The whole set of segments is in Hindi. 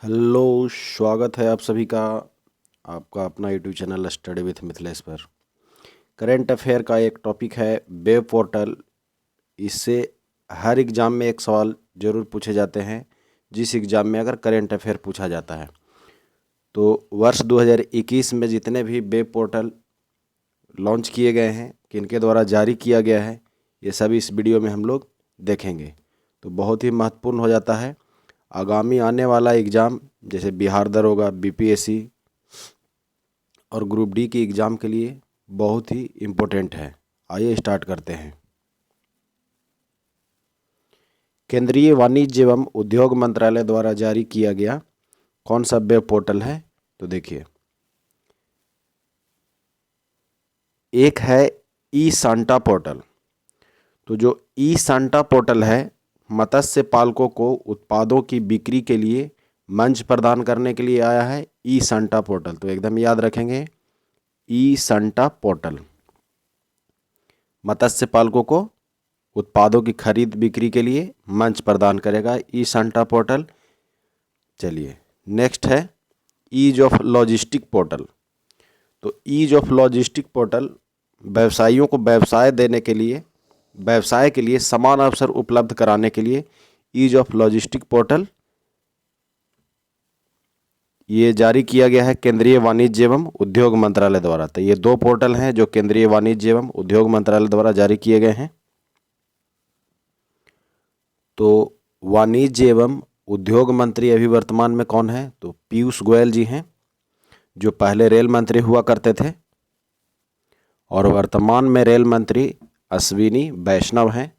हेलो, स्वागत है आप सभी का आपका अपना YouTube channel study with Mithilesh पर। करंट अफेयर का एक टॉपिक है वेब पोर्टल। इससे हर एग्ज़ाम में एक सवाल ज़रूर पूछे जाते हैं, जिस एग्ज़ाम में अगर करंट अफेयर पूछा जाता है। तो वर्ष 2021 में जितने भी वेब पोर्टल लॉन्च किए गए हैं, किनके द्वारा जारी किया गया है, ये सभी इस वीडियो में हम लोग देखेंगे। तो बहुत ही महत्वपूर्ण हो जाता है आगामी आने वाला एग्ज़ाम, जैसे बिहार दरोगा, बीपीएससी और ग्रुप डी की एग्ज़ाम के लिए बहुत ही इम्पोर्टेंट है। आइए स्टार्ट करते हैं। केंद्रीय वाणिज्य एवं उद्योग मंत्रालय द्वारा जारी किया गया कौन सा वेब पोर्टल है? तो देखिए, एक है ई सांटा पोर्टल। तो जो ई सांटा पोर्टल है, मत्स्य पालकों को उत्पादों की बिक्री के लिए मंच प्रदान करने के लिए आया है ई सांटा पोर्टल। तो एकदम याद रखेंगे, ई सांटा पोर्टल मत्स्य पालकों को उत्पादों की खरीद बिक्री के लिए मंच प्रदान करेगा ई सांटा पोर्टल। चलिए, नेक्स्ट है ईज ऑफ लॉजिस्टिक पोर्टल। तो ईज ऑफ लॉजिस्टिक पोर्टल व्यवसायियों को व्यवसाय के लिए समान अवसर उपलब्ध कराने के लिए ईज ऑफ लॉजिस्टिक पोर्टल ये जारी किया गया है केंद्रीय वाणिज्य एवं उद्योग मंत्रालय द्वारा। तो ये दो पोर्टल हैं जो केंद्रीय वाणिज्य एवं उद्योग मंत्रालय द्वारा जारी किए गए हैं। तो वाणिज्य एवं उद्योग मंत्री अभी वर्तमान में कौन है? तो पीयूष गोयल जी हैं, जो पहले रेल मंत्री हुआ करते थे, और वर्तमान में रेल मंत्री अश्विनी वैष्णव हैं।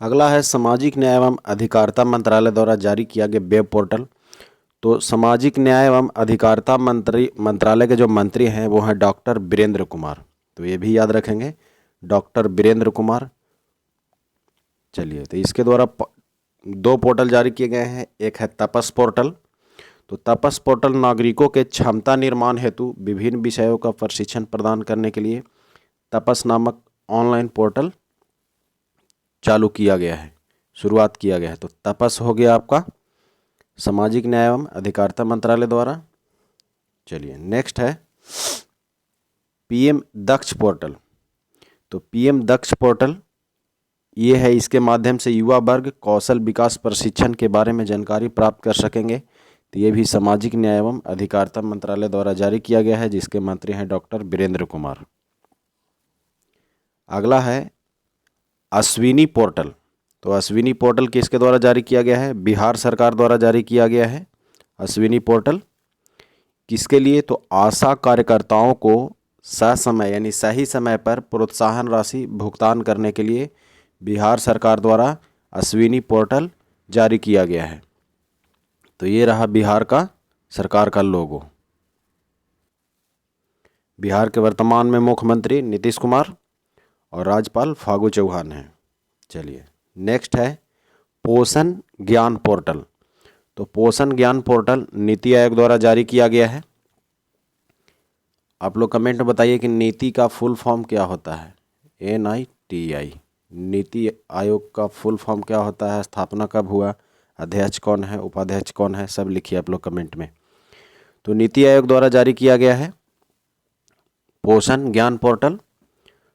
अगला है सामाजिक न्याय एवं अधिकारिता मंत्रालय द्वारा जारी किया गया वेब पोर्टल। तो सामाजिक न्याय एवं अधिकारिता मंत्रालय के जो मंत्री हैं वो हैं डॉक्टर वीरेंद्र कुमार। तो ये भी याद रखेंगे, डॉक्टर वीरेंद्र कुमार। चलिए, तो इसके द्वारा दो पोर्टल जारी किए गए हैं। एक है तपस पोर्टल। तो तपस पोर्टल नागरिकों के क्षमता निर्माण हेतु विभिन्न विषयों का प्रशिक्षण प्रदान करने के लिए तपस नामक ऑनलाइन पोर्टल चालू किया गया है, शुरुआत किया गया है। तो तपस हो गया आपका सामाजिक न्याय एवं अधिकारिता मंत्रालय द्वारा। चलिए, नेक्स्ट है पीएम दक्ष पोर्टल। तो पीएम दक्ष पोर्टल ये है, इसके माध्यम से युवा वर्ग कौशल विकास प्रशिक्षण के बारे में जानकारी प्राप्त कर सकेंगे। तो ये भी सामाजिक न्याय एवं अधिकारिता मंत्रालय द्वारा जारी किया गया है, जिसके मंत्री हैं डॉक्टर वीरेंद्र कुमार। अगला है अश्विनी पोर्टल। तो अश्विनी पोर्टल किसके द्वारा जारी किया गया है? बिहार सरकार द्वारा जारी किया गया है अश्विनी पोर्टल। किसके लिए? तो आशा कार्यकर्ताओं को ससमय यानी सही समय पर प्रोत्साहन राशि भुगतान करने के लिए बिहार सरकार द्वारा अश्विनी पोर्टल जारी किया गया है। तो ये रहा बिहार का सरकार का लोगो। बिहार के वर्तमान में मुख्यमंत्री नीतीश कुमार और राज्यपाल फागू चौहान हैं। चलिए, नेक्स्ट है पोषण ज्ञान पोर्टल। तो पोषण ज्ञान पोर्टल नीति आयोग द्वारा जारी किया गया है। आप लोग कमेंट में बताइए कि नीति का फुल फॉर्म क्या होता है? NITI। नीति आयोग का फुल फॉर्म क्या होता है? स्थापना कब हुआ? अध्यक्ष कौन है? उपाध्यक्ष कौन है? सब लिखिए आप लोग कमेंट में। तो नीति आयोग द्वारा जारी किया गया है पोषण ज्ञान पोर्टल।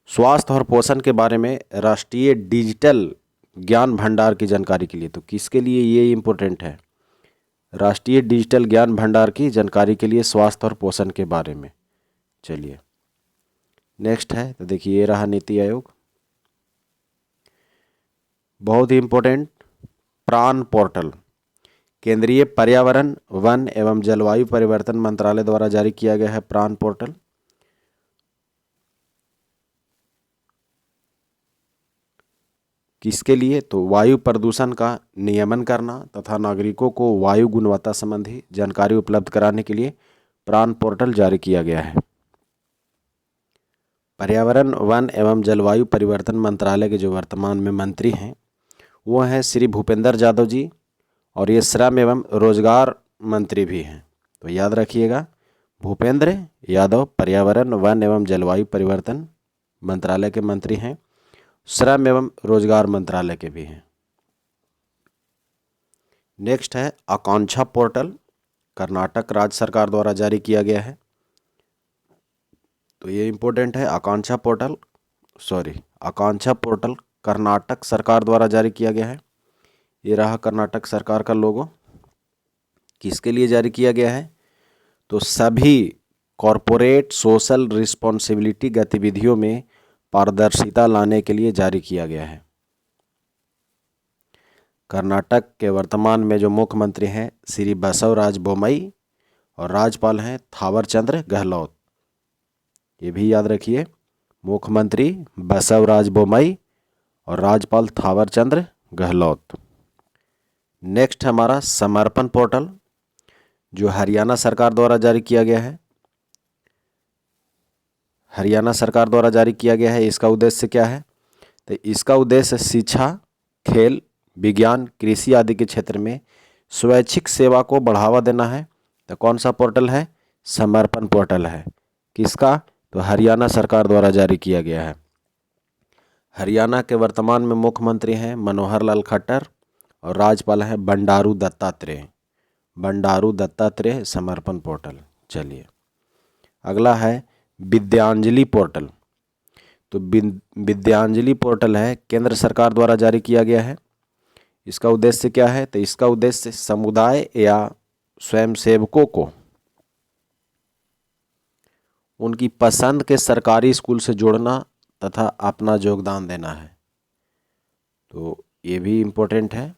स्वास्थ्य और पोषण के बारे में राष्ट्रीय डिजिटल ज्ञान भंडार की जानकारी के लिए। तो किसके लिए ये इम्पोर्टेंट है? राष्ट्रीय डिजिटल ज्ञान भंडार की जानकारी के लिए, स्वास्थ्य और पोषण के बारे में। चलिए, नेक्स्ट है, तो देखिए ये रहा नीति आयोग। बहुत ही इम्पोर्टेंट प्राण पोर्टल केंद्रीय पर्यावरण, वन एवं जलवायु परिवर्तन मंत्रालय द्वारा जारी किया गया है प्राण पोर्टल। किसके लिए? तो वायु प्रदूषण का नियमन करना तथा नागरिकों को वायु गुणवत्ता संबंधी जानकारी उपलब्ध कराने के लिए प्राण पोर्टल जारी किया गया है। पर्यावरण, वन एवं जलवायु परिवर्तन मंत्रालय के जो वर्तमान में मंत्री हैं वो हैं श्री भूपेंद्र यादव जी, और ये श्रम एवं रोजगार मंत्री भी हैं। तो याद रखिएगा, भूपेंद्र यादव पर्यावरण, वन एवं जलवायु परिवर्तन मंत्रालय के मंत्री हैं, श्रम एवं रोजगार मंत्रालय के भी हैं। नेक्स्ट है आकांक्षा पोर्टल, कर्नाटक राज्य सरकार द्वारा जारी किया गया है। तो ये इम्पोर्टेंट है, आकांक्षा पोर्टल कर्नाटक सरकार द्वारा जारी किया गया है। ये रहा कर्नाटक सरकार का लोगो। किसके लिए जारी किया गया है? तो सभी कॉरपोरेट सोशल रिस्पॉन्सिबिलिटी गतिविधियों में पारदर्शिता लाने के लिए जारी किया गया है। कर्नाटक के वर्तमान में जो मुख्यमंत्री हैं श्री बसवराज बोम्मई और राज्यपाल हैं थावरचंद्र गहलोत। ये भी याद रखिए, मुख्यमंत्री बसवराज बोम्मई और राज्यपाल थावरचंद्र गहलोत। नेक्स्ट हमारा समर्पण पोर्टल, जो हरियाणा सरकार द्वारा जारी किया गया है। हरियाणा सरकार द्वारा जारी किया गया है। इसका उद्देश्य क्या है? तो इसका उद्देश्य शिक्षा, खेल, विज्ञान, कृषि आदि के क्षेत्र में स्वैच्छिक सेवा को बढ़ावा देना है। तो कौन सा पोर्टल है? समर्पण पोर्टल है। किसका? तो हरियाणा सरकार द्वारा जारी किया गया है। हरियाणा के वर्तमान में मुख्यमंत्री हैं मनोहर लाल खट्टर और राज्यपाल हैं बंडारू दत्तात्रेय। समर्पण पोर्टल। चलिए अगला है विद्यांजलि पोर्टल। तो विद्यांजलि पोर्टल है केंद्र सरकार द्वारा जारी किया गया है। इसका उद्देश्य क्या है? तो इसका उद्देश्य समुदाय या स्वयंसेवकों को उनकी पसंद के सरकारी स्कूल से जोड़ना तथा अपना योगदान देना है। तो ये भी इम्पोर्टेंट है।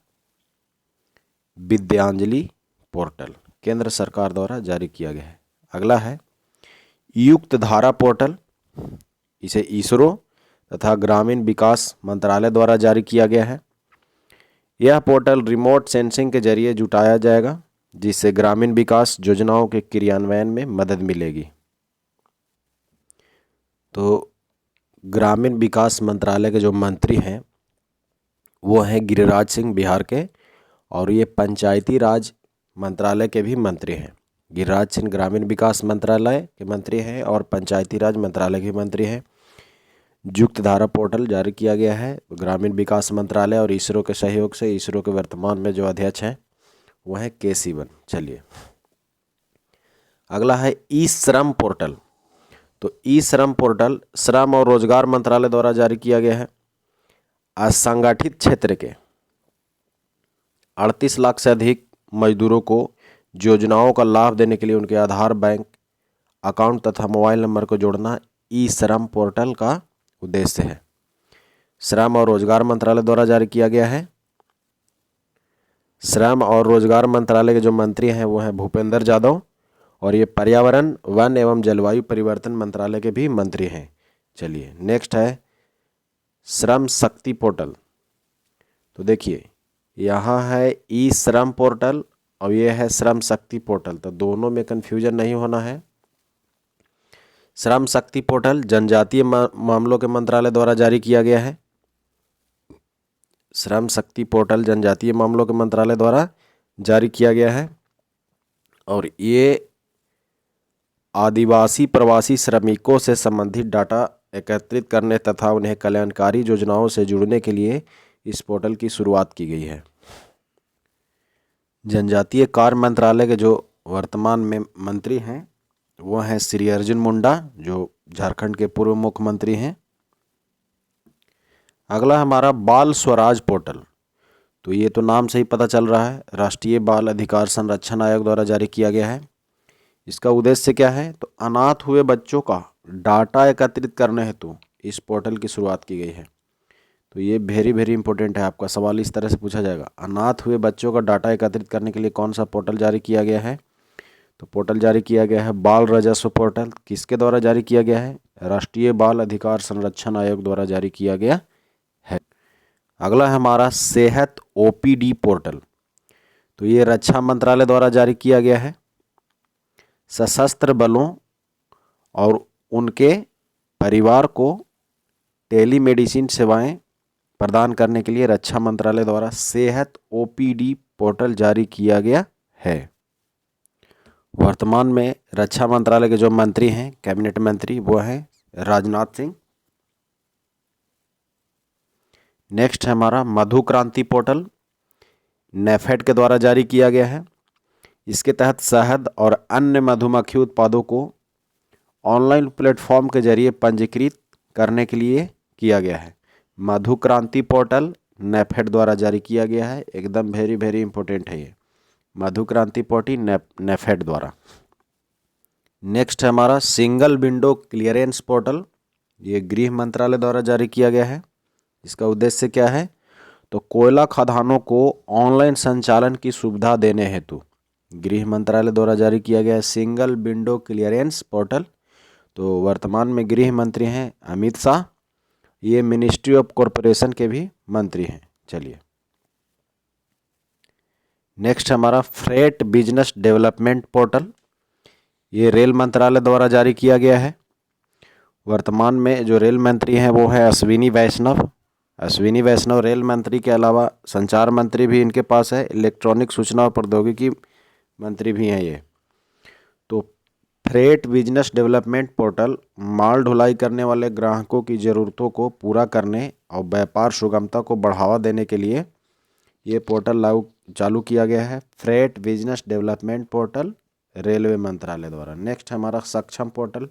विद्यांजलि पोर्टल केंद्र सरकार द्वारा जारी किया गया है। अगला है युक्त धारा पोर्टल। इसे इसरो तथा ग्रामीण विकास मंत्रालय द्वारा जारी किया गया है। यह पोर्टल रिमोट सेंसिंग के जरिए जुटाया जाएगा, जिससे ग्रामीण विकास योजनाओं के क्रियान्वयन में मदद मिलेगी। तो ग्रामीण विकास मंत्रालय के जो मंत्री हैं वो हैं गिरिराज सिंह बिहार के, और ये पंचायती राज मंत्रालय के भी मंत्री हैं। गिरिराज सिंह ग्रामीण विकास मंत्रालय के मंत्री हैं और पंचायती राज मंत्रालय के मंत्री हैं। युक्त धारा पोर्टल जारी किया गया है ग्रामीण विकास मंत्रालय और इसरो के सहयोग से। इसरो के वर्तमान में जो अध्यक्ष हैं वह है के सिवन। चलिए अगला है ई श्रम पोर्टल। तो ई श्रम पोर्टल श्रम और रोजगार मंत्रालय द्वारा जारी किया गया है। असंगठित क्षेत्र के 38 लाख से अधिक मजदूरों को योजनाओं का लाभ देने के लिए उनके आधार, बैंक अकाउंट तथा मोबाइल नंबर को जोड़ना ई श्रम पोर्टल का उद्देश्य है। श्रम और रोजगार मंत्रालय द्वारा जारी किया गया है। श्रम और रोजगार मंत्रालय के जो मंत्री हैं वो हैं भूपेंद्र यादव, और ये पर्यावरण, वन एवं जलवायु परिवर्तन मंत्रालय के भी मंत्री हैं। चलिए नेक्स्ट है श्रम शक्ति पोर्टल। तो देखिए यहाँ है ई श्रम पोर्टल और ये है श्रम शक्ति पोर्टल, तो दोनों में कन्फ्यूजन नहीं होना है। श्रम शक्ति पोर्टल जनजातीय मामलों के मंत्रालय द्वारा जारी किया गया है। श्रम शक्ति पोर्टल जनजातीय मामलों के मंत्रालय द्वारा जारी किया गया है, और ये आदिवासी प्रवासी श्रमिकों से संबंधित डाटा एकत्रित करने तथा उन्हें कल्याणकारी योजनाओं से जुड़ने के लिए इस पोर्टल की शुरुआत की गई है। जनजातीय कार्य मंत्रालय के जो वर्तमान में मंत्री हैं वो हैं श्री अर्जुन मुंडा, जो झारखंड के पूर्व मुख्यमंत्री हैं। अगला हमारा बाल स्वराज पोर्टल। तो ये तो नाम से ही पता चल रहा है, राष्ट्रीय बाल अधिकार संरक्षण आयोग द्वारा जारी किया गया है। इसका उद्देश्य क्या है? तो अनाथ हुए बच्चों का डाटा एकत्रित करने हेतु इस पोर्टल की शुरुआत की गई है। तो ये वेरी इंपॉर्टेंट है, आपका सवाल इस तरह से पूछा जाएगा, अनाथ हुए बच्चों का डाटा एकत्रित करने के लिए कौन सा पोर्टल जारी किया गया है? तो पोर्टल जारी किया गया है बाल राजस्व पोर्टल। किसके द्वारा जारी किया गया है? राष्ट्रीय बाल अधिकार संरक्षण आयोग द्वारा जारी किया गया है। अगला है हमारा सेहत ओपीडी पोर्टल। तो ये रक्षा मंत्रालय द्वारा जारी किया गया है। सशस्त्र बलों और उनके परिवार को टेलीमेडिसिन सेवाएं प्रदान करने के लिए रक्षा मंत्रालय द्वारा सेहत ओपीडी पोर्टल जारी किया गया है। वर्तमान में रक्षा मंत्रालय के जो मंत्री हैं, कैबिनेट मंत्री, वो हैं राजनाथ सिंह। नेक्स्ट है हमारा मधु क्रांति पोर्टल। नेफेड के द्वारा जारी किया गया है। इसके तहत शहद और अन्य मधुमक्खी उत्पादों को ऑनलाइन प्लेटफॉर्म के जरिए पंजीकृत करने के लिए किया गया है। मधु क्रांति पोर्टल नेफेड द्वारा जारी किया गया है। एकदम वेरी वेरी इंपॉर्टेंट है ये मधु क्रांति पोर्टल नेफेड द्वारा। नेक्स्ट है हमारा सिंगल विंडो क्लियरेंस पोर्टल। ये गृह मंत्रालय द्वारा जारी किया गया है। इसका उद्देश्य क्या है? तो कोयला खदानों को ऑनलाइन संचालन की सुविधा देने हेतु गृह मंत्रालय द्वारा जारी किया गया है सिंगल विंडो क्लियरेंस पोर्टल। तो वर्तमान में गृह मंत्री हैं अमित शाह। ये मिनिस्ट्री ऑफ कॉरपोरेशन के भी मंत्री हैं। चलिए नेक्स्ट हमारा फ्रेट बिजनेस डेवलपमेंट पोर्टल। ये रेल मंत्रालय द्वारा जारी किया गया है। वर्तमान में जो रेल मंत्री हैं वो है अश्विनी वैष्णव। अश्विनी वैष्णव रेल मंत्री के अलावा संचार मंत्री भी इनके पास है, इलेक्ट्रॉनिक सूचना और प्रौद्योगिकी मंत्री भी हैं ये। तो फ्रेट बिजनेस डेवलपमेंट पोर्टल माल ढुलाई करने वाले ग्राहकों की ज़रूरतों को पूरा करने और व्यापार सुगमता को बढ़ावा देने के लिए ये पोर्टल चालू किया गया है। Freight business development portal railway मंत्रालय द्वारा। नेक्स्ट हमारा सक्षम पोर्टल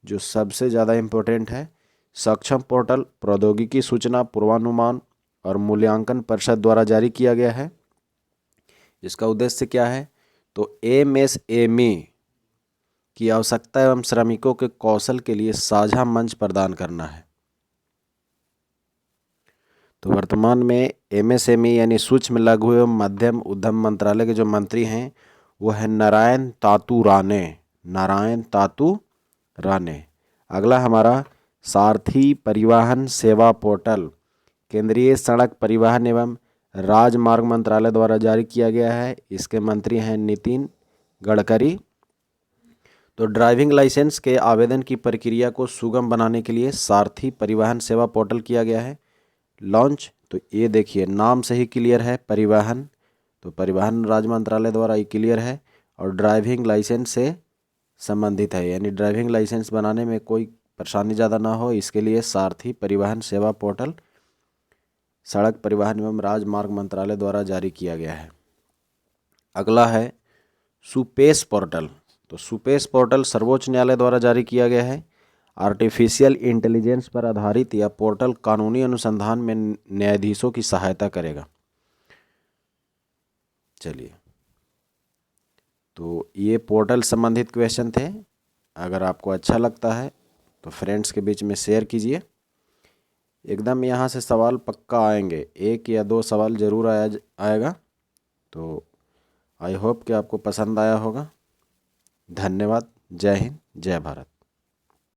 जो सबसे ज़्यादा इम्पोर्टेंट है। सक्षम पोर्टल प्रौद्योगिकी सूचना पूर्वानुमान और मूल्यांकन परिषद द्वारा जारी किया गया है। इसका उद्देश्य क्या है? तो MSME की आवश्यकता एवं श्रमिकों के कौशल के लिए साझा मंच प्रदान करना है। तो वर्तमान में MSME यानी सूक्ष्म लघु एवं मध्यम उद्यम मंत्रालय के जो मंत्री हैं वो है नारायण तातू राणे। अगला हमारा सारथी परिवहन सेवा पोर्टल केंद्रीय सड़क परिवहन एवं राजमार्ग मंत्रालय द्वारा जारी किया गया है। इसके मंत्री हैं नितिन गडकरी। तो ड्राइविंग लाइसेंस के आवेदन की प्रक्रिया को सुगम बनाने के लिए सारथी परिवहन सेवा पोर्टल किया गया है लॉन्च। तो ये देखिए नाम से ही क्लियर है परिवहन, तो परिवहन राज्य मंत्रालय द्वारा ये क्लियर है और ड्राइविंग लाइसेंस से संबंधित है, यानी ड्राइविंग लाइसेंस बनाने में कोई परेशानी ज़्यादा ना हो इसके लिए सारथी परिवहन सेवा पोर्टल सड़क परिवहन एवं राजमार्ग मंत्रालय द्वारा जारी किया गया है। अगला है सुपेश पोर्टल। तो सुपेश पोर्टल सर्वोच्च न्यायालय द्वारा जारी किया गया है। आर्टिफिशियल इंटेलिजेंस पर आधारित यह पोर्टल कानूनी अनुसंधान में न्यायाधीशों की सहायता करेगा। चलिए तो ये पोर्टल संबंधित क्वेश्चन थे। अगर आपको अच्छा लगता है तो फ्रेंड्स के बीच में शेयर कीजिए। एकदम यहाँ से सवाल पक्का आएंगे, 1 या 2 सवाल ज़रूर आएगा। तो आई होप कि आपको पसंद आया होगा। धन्यवाद। जय हिंद, जय भारत।